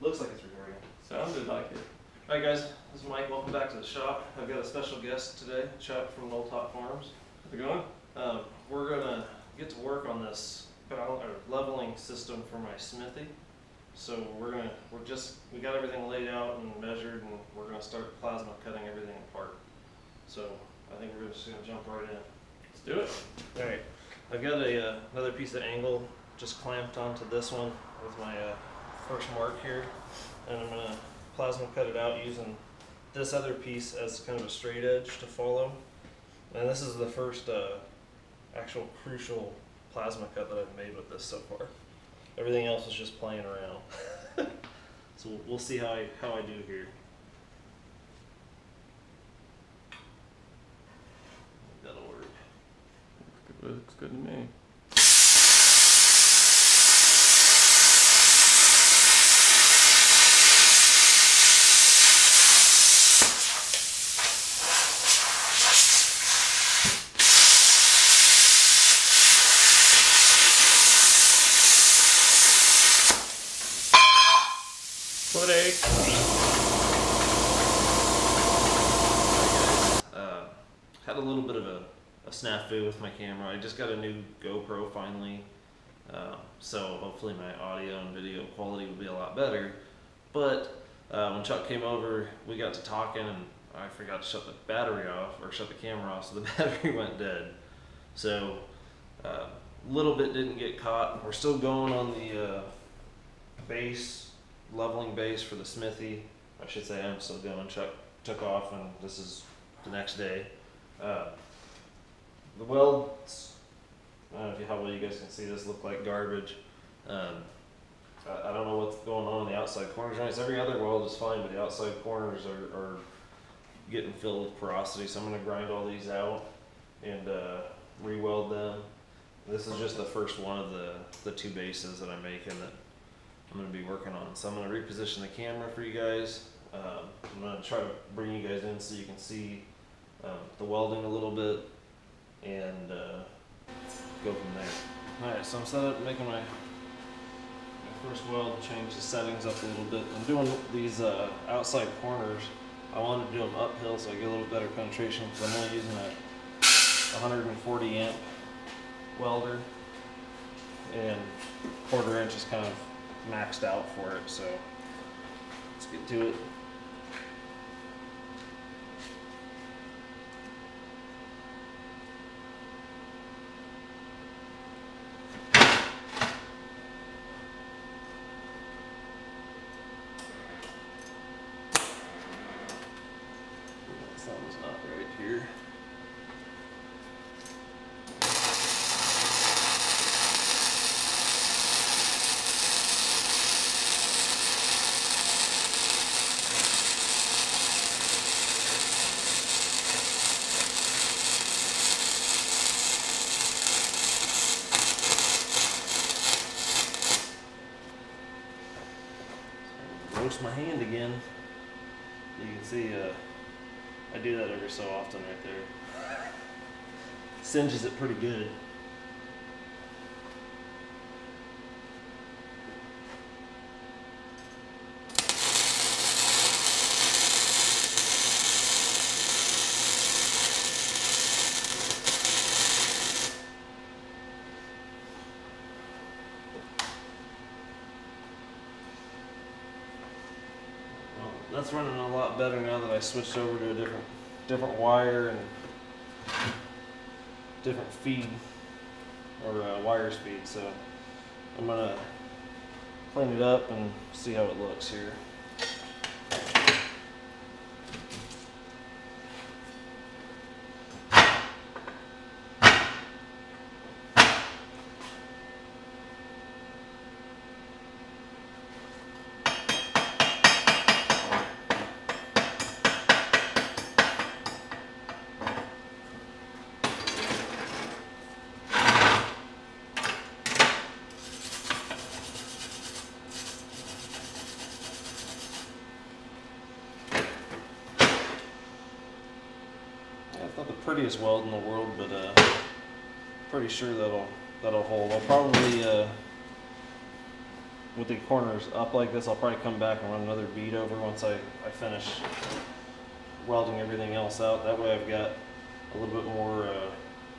Looks like it's recording. Sounded like it. Alright guys, this is Mike. Welcome back to the shop. I've got a special guest today, Chuck from Old Top Farms. How's it going? We're gonna get to work on this leveling system for my Smithy. So we got everything laid out and measured, and we're gonna start plasma cutting everything apart. So I think we're just gonna jump right in. Let's do it. Alright, I've got another piece of angle just clamped onto this one with my first mark here, and I'm going to plasma cut it out using this other piece as kind of a straight edge to follow. And this is the first actual crucial plasma cut that I've made with this so far. Everything else is just playing around. So we'll see how I do here. That'll work. Looks good to me. Had a little bit of a snafu with my camera. I just got a new GoPro finally, so hopefully my audio and video quality will be a lot better. But when Chuck came over, we got to talking, and I forgot to shut the battery off, or shut the camera off, so the battery went dead. So a little bit didn't get caught. We're still going on the leveling base for the Smithy. I should say I'm still going. Chuck took off, and this is the next day. The welds, I don't know how well you guys can see this, look like garbage. I don't know what's going on in the outside corner joints. Every other weld is fine, but the outside corners are getting filled with porosity. So I'm going to grind all these out and re-weld them. This is just the first one of the two bases that I'm making that I'm going to be working on. So I'm going to reposition the camera for you guys. I'm going to try to bring you guys in so you can see the welding a little bit, and go from there. Alright, so I'm set up making my first weld, change the settings up a little bit. I'm doing these outside corners. I wanted to do them uphill so I get a little better penetration, because I'm only using a 140 amp welder, and 1/4 inch is kind of maxed out for it, so let's get to it. Something's not right here. Roast my hand again. You can see I do that every so often right there. Singes it pretty good. That's running a lot better now that I switched over to a different wire and different feed, or wire speed. So I'm gonna clean it up and see how it looks here. Not the prettiest weld in the world, but pretty sure that'll hold. I'll probably with the corners up like this, I'll probably come back and run another bead over once I finish welding everything else out. That way I've got a little bit more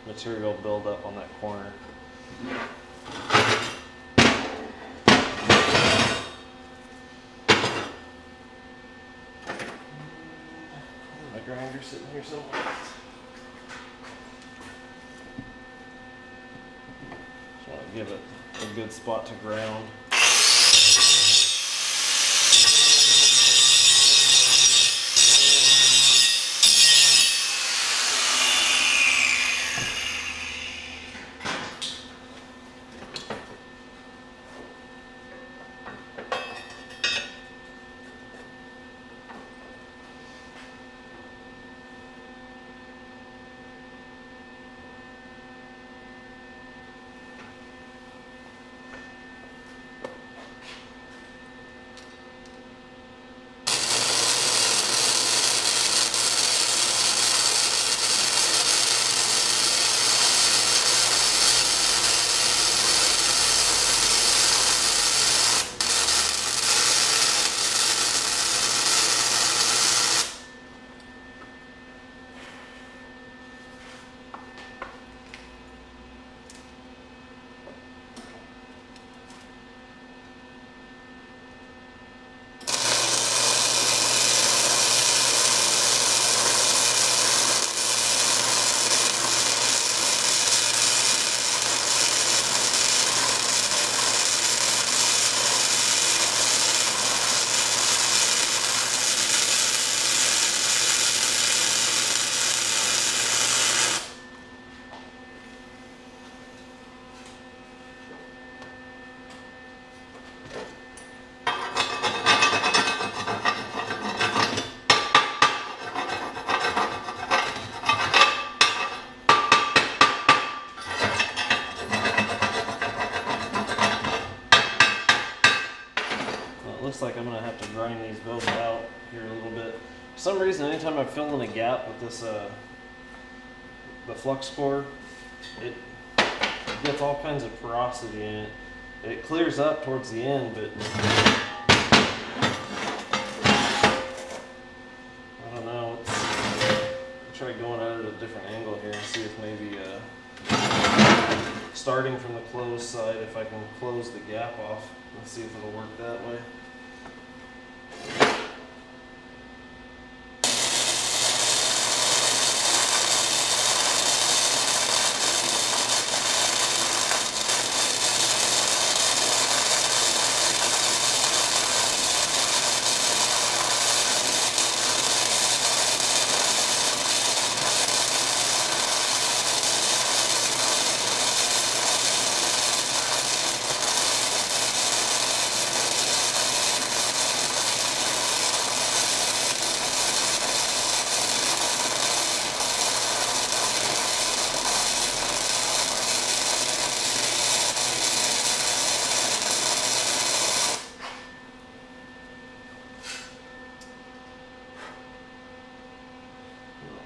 material build up on that corner. My grinder sitting here somewhere. Just want to give it a good spot to ground. Looks like I'm gonna have to grind these both out here a little bit. For some reason, anytime I'm filling a gap with this, the flux core, it gets all kinds of porosity in it. It clears up towards the end, but I don't know. I'll try going at it at a different angle here and see if maybe starting from the closed side, if I can close the gap off and see if it'll work that way.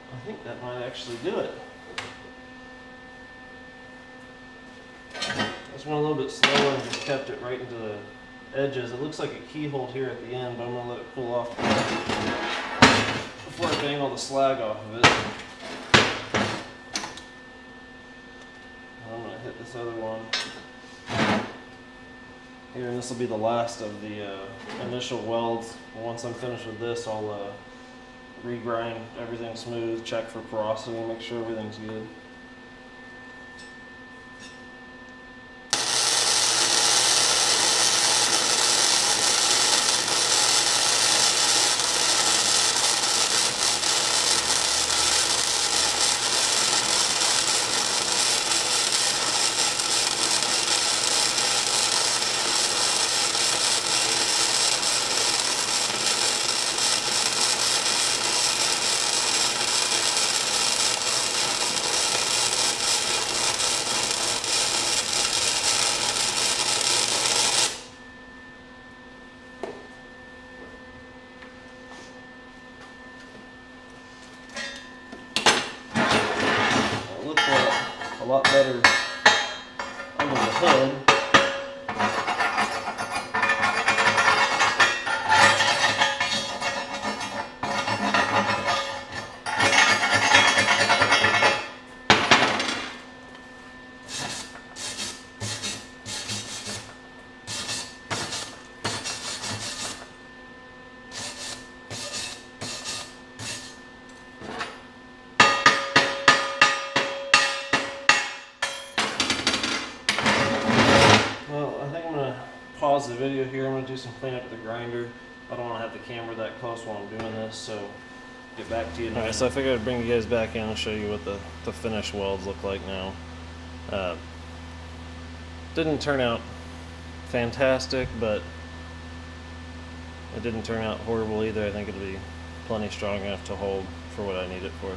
I think that might actually do it. I just went a little bit slower and just kept it right into the edges. It looks like a keyhole here at the end, but I'm going to let it cool off before I bang all the slag off of it. I'm going to hit this other one here, and this will be the last of the initial welds. Once I'm finished with this, I'll regrind everything smooth, check for porosity, make sure everything's good. A lot better under the hood. I think I'm gonna pause the video here. I'm gonna do some cleanup with the grinder. I don't want to have the camera that close while I'm doing this, so get back to you. Alright, so I figured I'd bring you guys back in and show you what the finished welds look like now. Didn't turn out fantastic, but it didn't turn out horrible either. I think it'll be plenty strong enough to hold for what I need it for.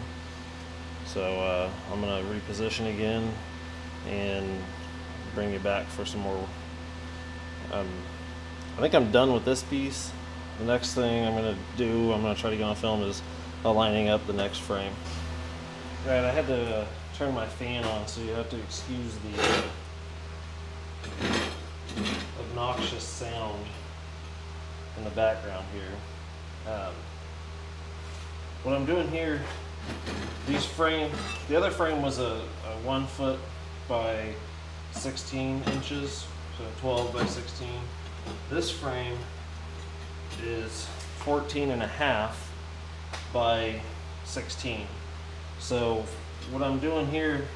So I'm gonna reposition again and bring you back for some more. I think I'm done with this piece. The next thing I'm gonna do, I'm gonna try to get on film, is aligning up the next frame. Right, I had to turn my fan on, so you have to excuse the obnoxious sound in the background here. What I'm doing here, the other frame was a 1 foot by 16 inches, so 12 by 16. This frame is 14 and a half by 16. So what I'm doing here,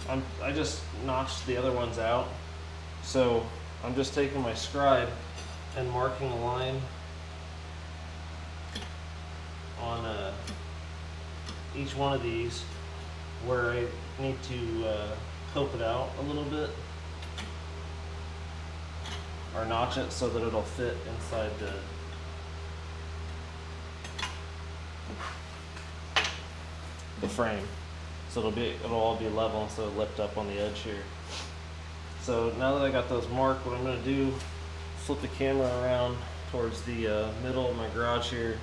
I just notched the other ones out. So I'm just taking my scribe and marking a line on each one of these where I need to cope it out a little bit, or notch it so that it'll fit inside the frame. So it'll all be level instead of lipped up on the edge here. So now that I got those marked, what I'm going to do, flip the camera around towards the middle of my garage here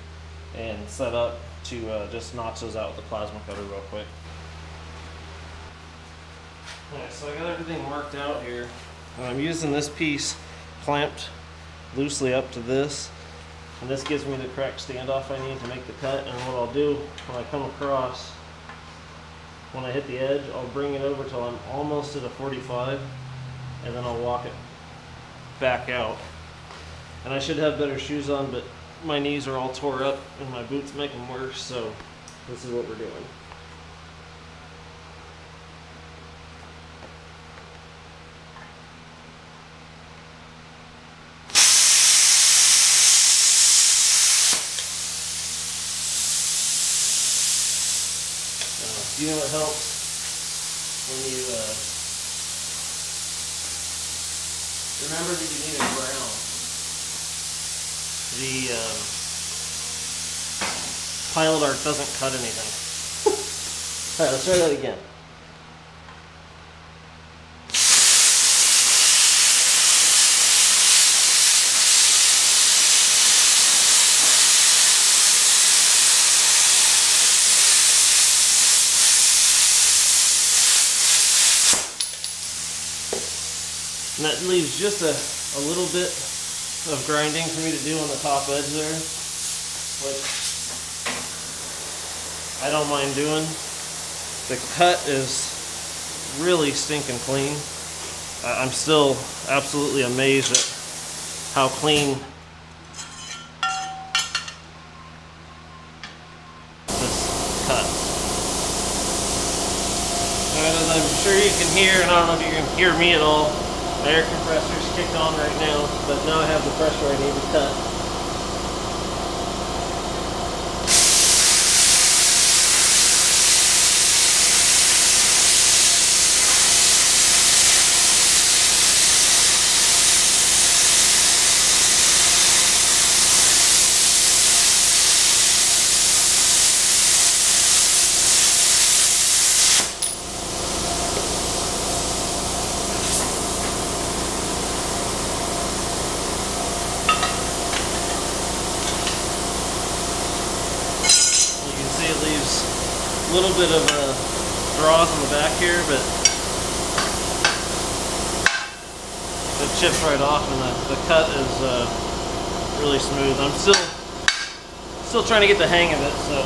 and set up to just notch those out with the plasma cutter real quick. Alright, so I got everything marked out here. And I'm using this piece clamped loosely up to this. And this gives me the correct standoff I need to make the cut. And what I'll do when I come across, when I hit the edge, I'll bring it over till I'm almost at a 45. And then I'll walk it back out. And I should have better shoes on, but my knees are all tore up and my boots make them worse, so this is what we're doing. You know what helps when you remember that you need a ground. The pilot arc doesn't cut anything. Alright, let's try that again. And that leaves just a little bit of grinding for me to do on the top edge there, which I don't mind doing. The cut is really stinking clean. I'm still absolutely amazed at how clean this cuts. And as I'm sure you can hear, and I don't know if you can hear me at all, my air compressor's kicked on right now, but now I have the pressure I need to cut. A little bit of draws on the back here, but it chips right off, and the cut is really smooth. I'm still trying to get the hang of it, so.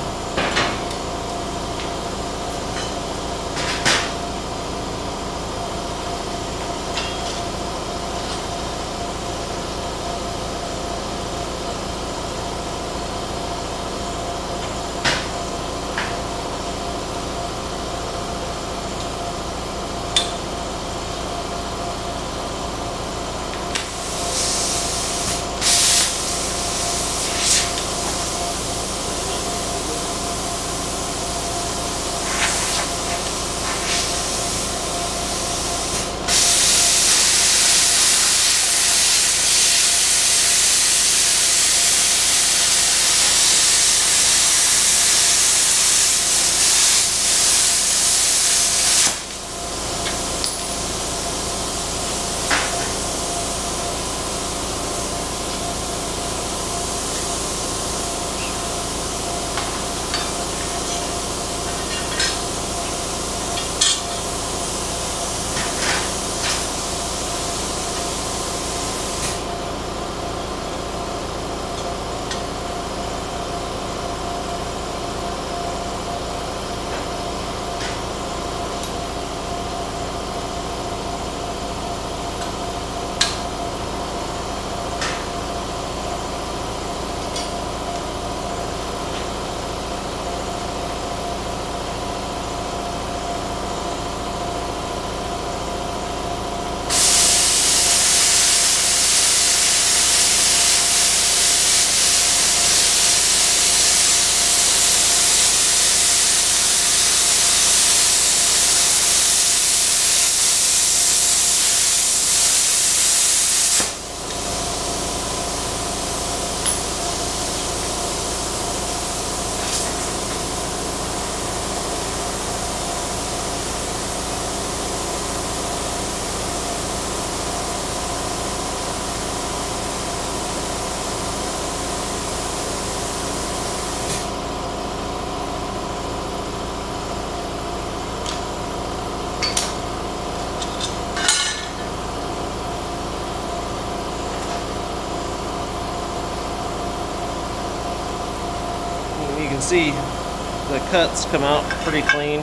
see, the cuts come out pretty clean.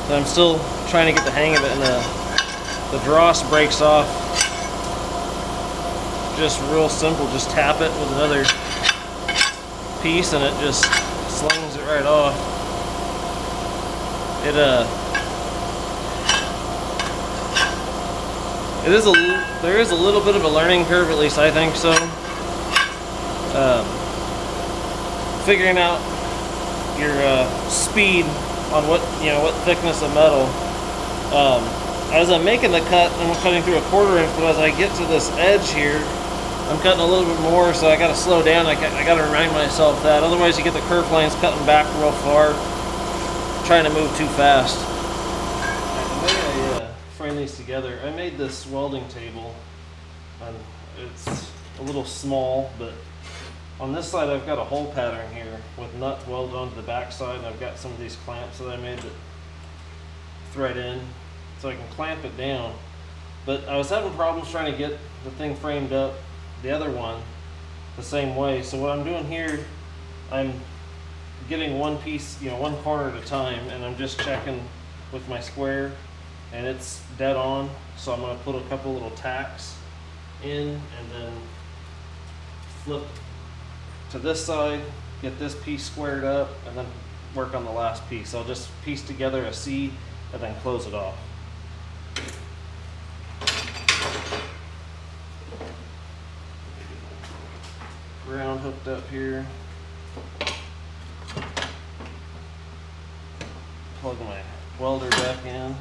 But I'm still trying to get the hang of it, and the dross breaks off just real simple. Just tap it with another piece and it just slings it right off. There is a little bit of a learning curve, at least I think so. Figuring out your speed on what thickness of metal. As I'm making the cut, I'm cutting through a 1/4 inch, but as I get to this edge here, I'm cutting a little bit more, so I got to slow down. I got to remind myself that. Otherwise, you get the kerf lines cutting back real far, trying to move too fast. The way I frame these together, I made this welding table, and it's a little small, but on this side I've got a hole pattern here with nuts welded onto the back side, and I've got some of these clamps that I made that thread in, so I can clamp it down. But I was having problems trying to get the thing framed up, the other one, the same way. So what I'm doing here, I'm getting one piece, one corner at a time, and I'm just checking with my square, and it's dead on. So I'm going to put a couple little tacks in, and then flip to this side, get this piece squared up, and then work on the last piece. I'll just piece together a C and then close it off. Ground hooked up here. Plug my welder back in.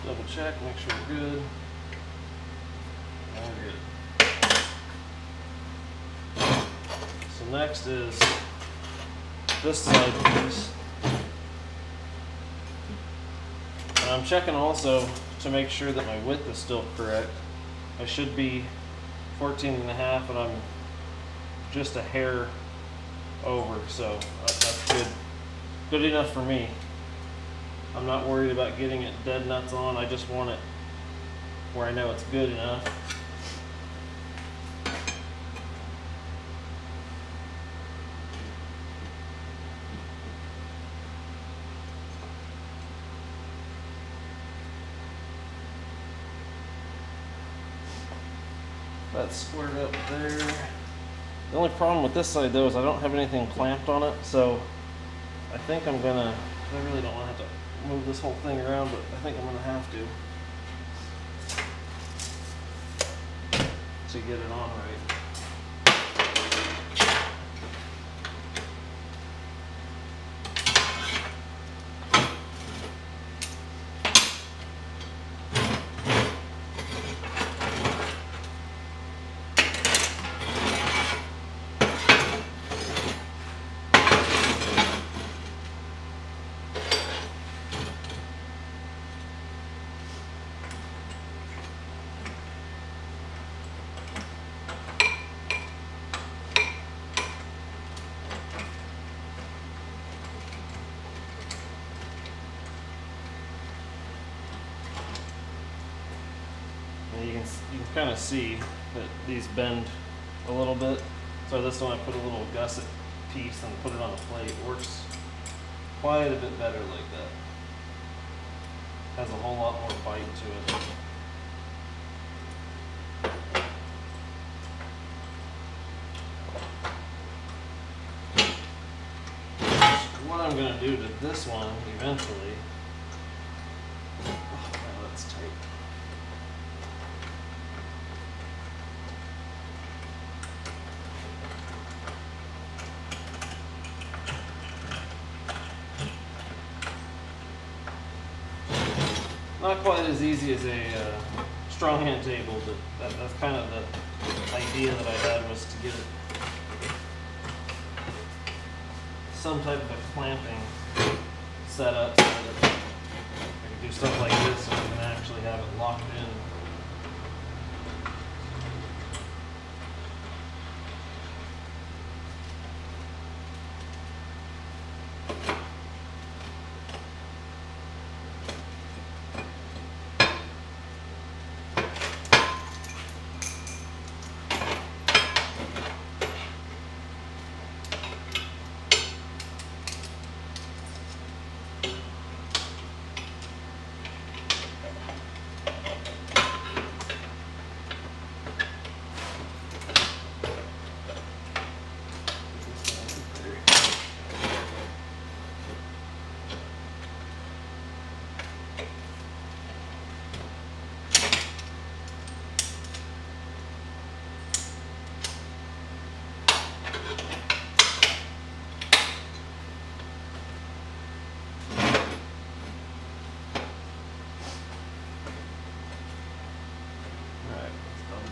Double check, make sure we're good. All good. So next is this side piece. And I'm checking also to make sure that my width is still correct. I should be 14.5, and I'm just a hair over, so that's good. Good enough for me. I'm not worried about getting it dead nuts on. I just want it where I know it's good enough. That's squared up there. The only problem with this side though is I don't have anything clamped on it, so I think I'm gonna, I really don't want to have to move this whole thing around, but I think I'm gonna have to get it on right. You can kind of see that these bend a little bit. So this one I put a little gusset piece and put it on a plate. It works quite a bit better like that. Has a whole lot more bite to it. Just one I'm gonna do to this one eventually. Oh, wow, that's tight. Not quite as easy as a strong hand table, but that's kind of the idea that I had, was to get it some type of a clamping setup so that I can do stuff like this and I can actually have it locked in.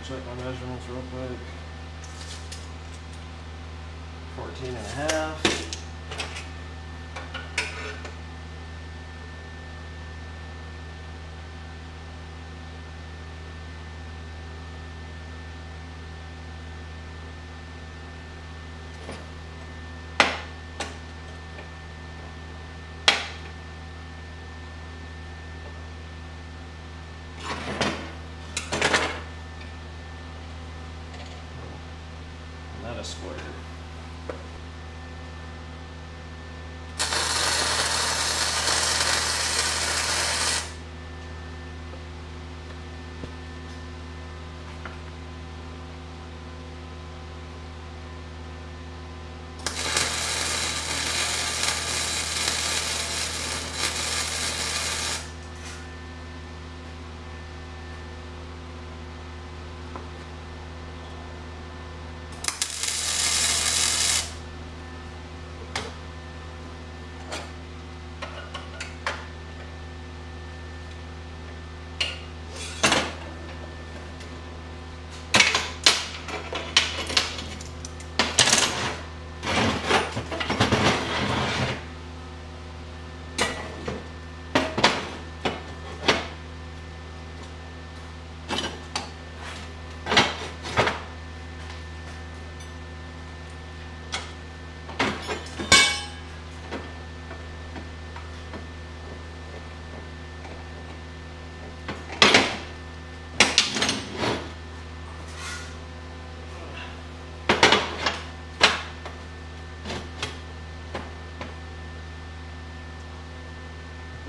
Check my measurements real quick. 14.5. Not a square.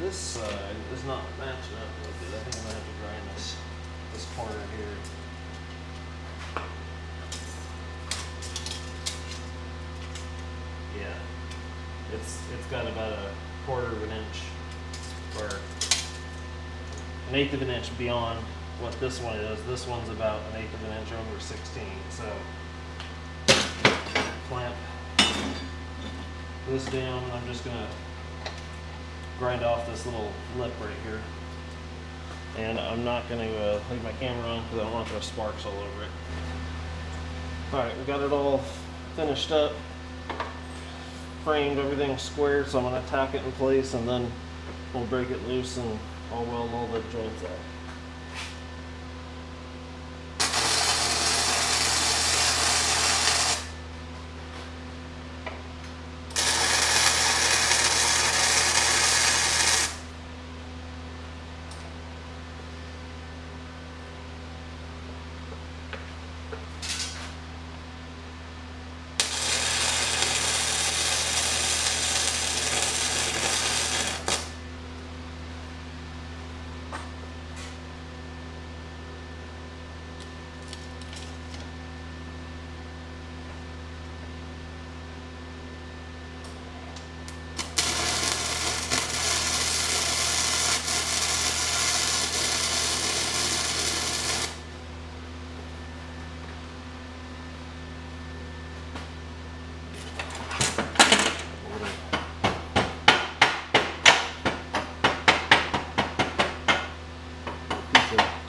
This side is not matching up real good. I think I'm gonna have to grind this corner here. Yeah, it's got about a 1/4 of an inch, or 1/8 of an inch beyond what this one is. This one's about 1/8 of an inch over 16. So clamp this down, and I'm just gonna grind off this little lip right here. And I'm not going to leave my camera on because I don't want to throw sparks all over it. Alright, we got it all finished up, framed, everything squared, so I'm going to tack it in place and then we'll break it loose and I'll weld all the joints out.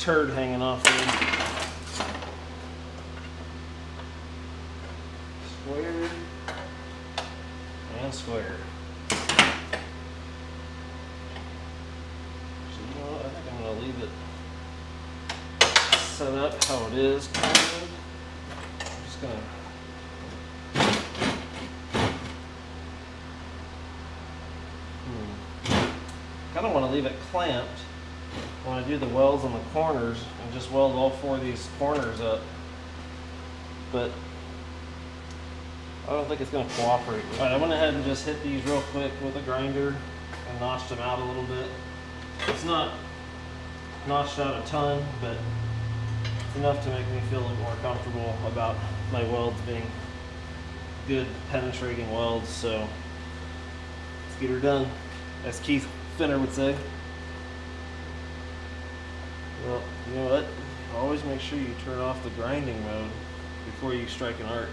turd hanging off there. Square and square. So you know what? I think I'm going to leave it set up how it is, kind of. I'm just going to kind of want to leave it clamped when I do the welds on the corners and just weld all 4 of these corners up, but I don't think it's going to cooperate. All right, I went ahead and just hit these real quick with a grinder and notched them out a little bit. It's not notched out a ton, but it's enough to make me feel a little more comfortable about my welds being good penetrating welds. So let's get her done, as Keith Finner would say. Well, you know what? Always make sure you turn off the grinding mode before you strike an arc.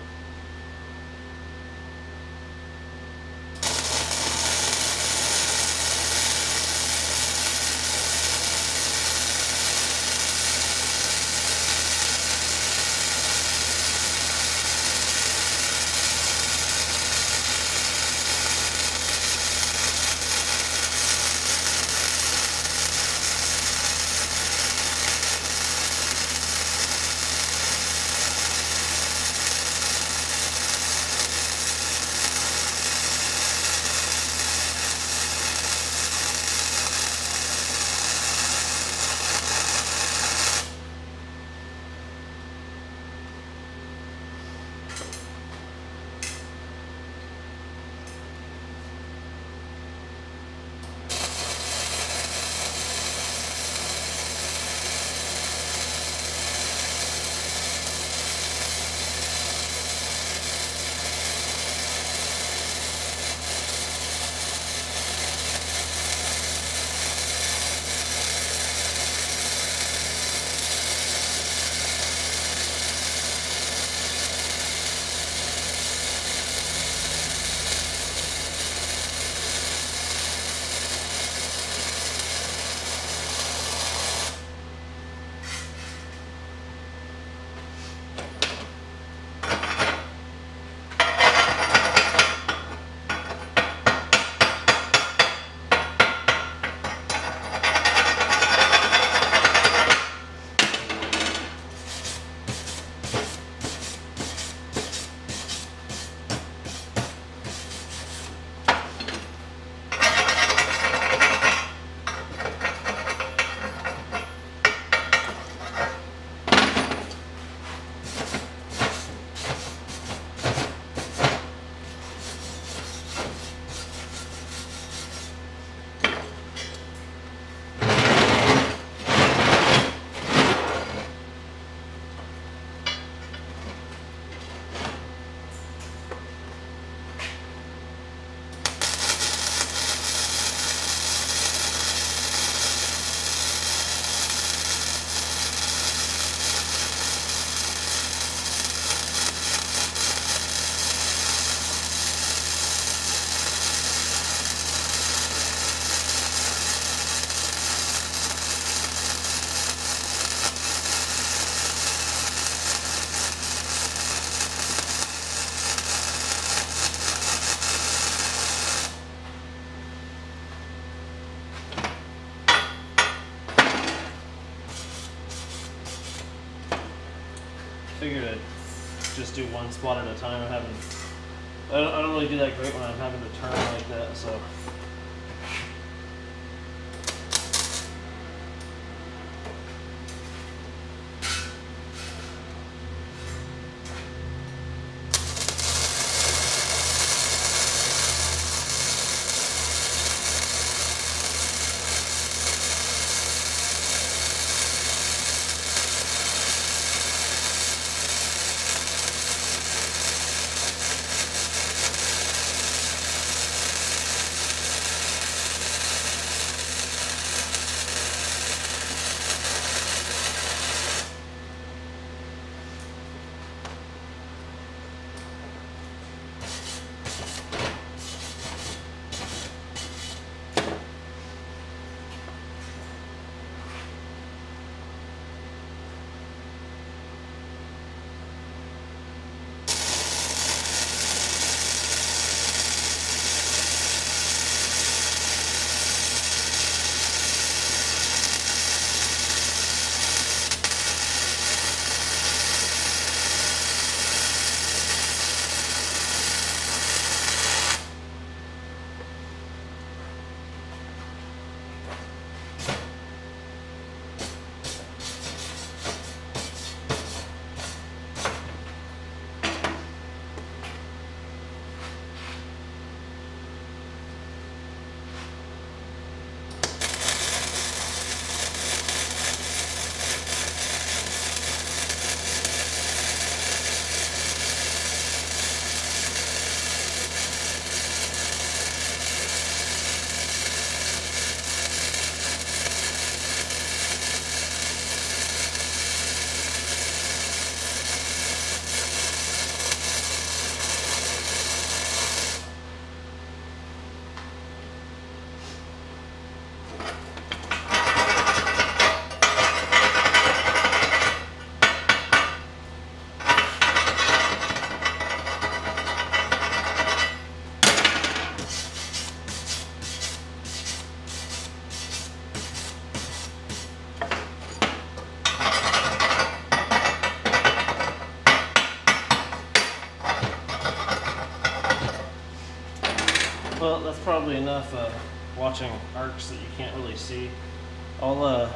Figured I'd just do one spot at a time. I don't really do that great when I'm having to turn like that, so. that's probably enough watching arcs that you can't really see. I'll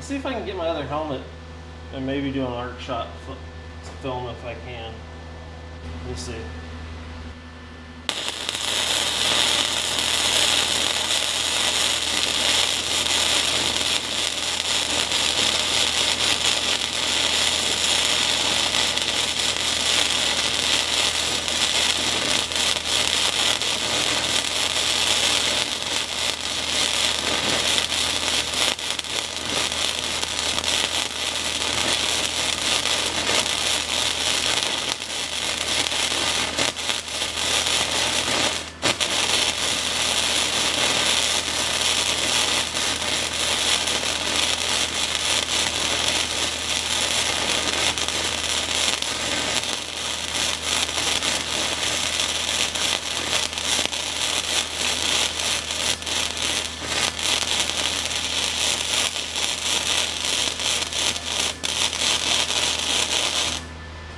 see if I can get my other helmet and maybe do an arc shot film if I can. We'll see.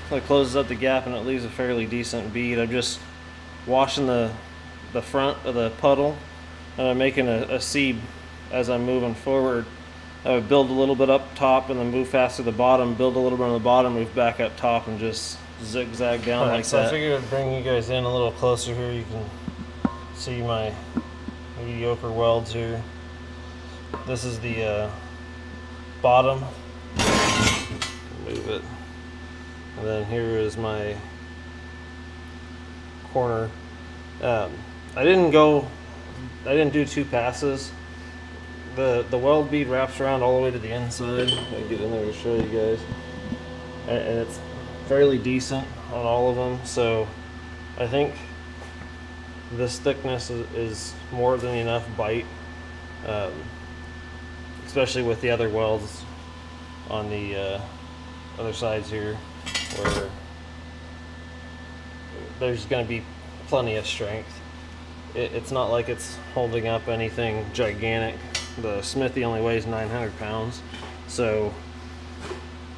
So it closes up the gap and it leaves a fairly decent bead. I'm just washing the front of the puddle, and I'm making a seed as I'm moving forward. I would build a little bit up top and then move fast to the bottom, build a little bit on the bottom, move back up top, and just zigzag down like so that. I figured I'd bring you guys in a little closer here. You can see my mediocre welds here. This is the bottom. Move it. And then here is my corner. I didn't do 2 passes. The weld bead wraps around all the way to the inside. I'll get in there to show you guys. And it's fairly decent on all of them. So I think this thickness is more than enough bite, especially with the other welds on the other sides here, where there's going to be plenty of strength. It's not like it's holding up anything gigantic. The Smithy only weighs 900 pounds, so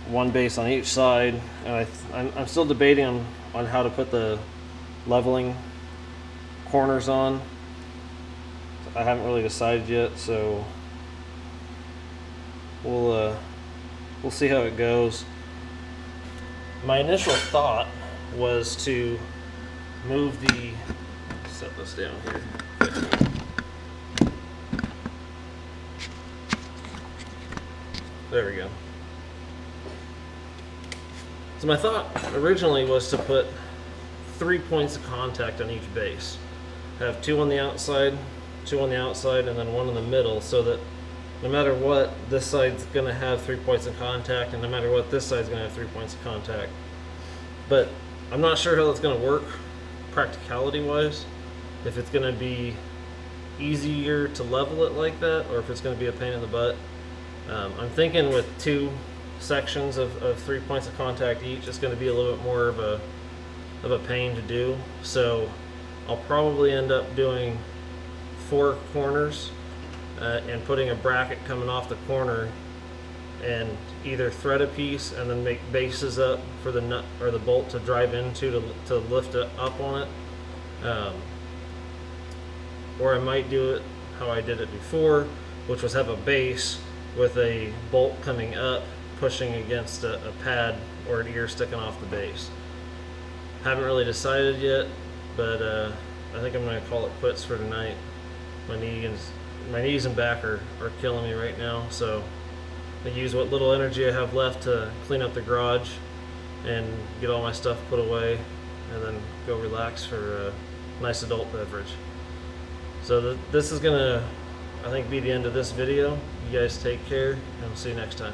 one base on each side. And I'm still debating on how to put the leveling corners on. I haven't really decided yet, so we'll see how it goes. My initial thought was to move the, set this down here. There we go. So my thought originally was to put 3 points of contact on each base. Have 2 on the outside, 2 on the outside, and then 1 in the middle, so that no matter what, this side's going to have 3 points of contact, and no matter what, this side's going to have 3 points of contact. But I'm not sure how that's going to work practicality-wise, if it's going to be easier to level it like that, or if it's going to be a pain in the butt. I'm thinking with 2 sections of 3 points of contact each, it's going to be a little bit more of a pain to do. So I'll probably end up doing 4 corners and putting a bracket coming off the corner, and either thread a piece and then make bases up for the nut or the bolt to drive into to lift it up on it. Or I might do it how I did it before, which was have a base with a bolt coming up pushing against a pad or an ear sticking off the base. Haven't really decided yet, but I think I'm going to call it quits for tonight. My knees and back are killing me right now, so I use what little energy I have left to clean up the garage and get all my stuff put away, and then go relax for a nice adult beverage. So this is gonna, I think, be the end of this video. You guys take care, and I'll see you next time.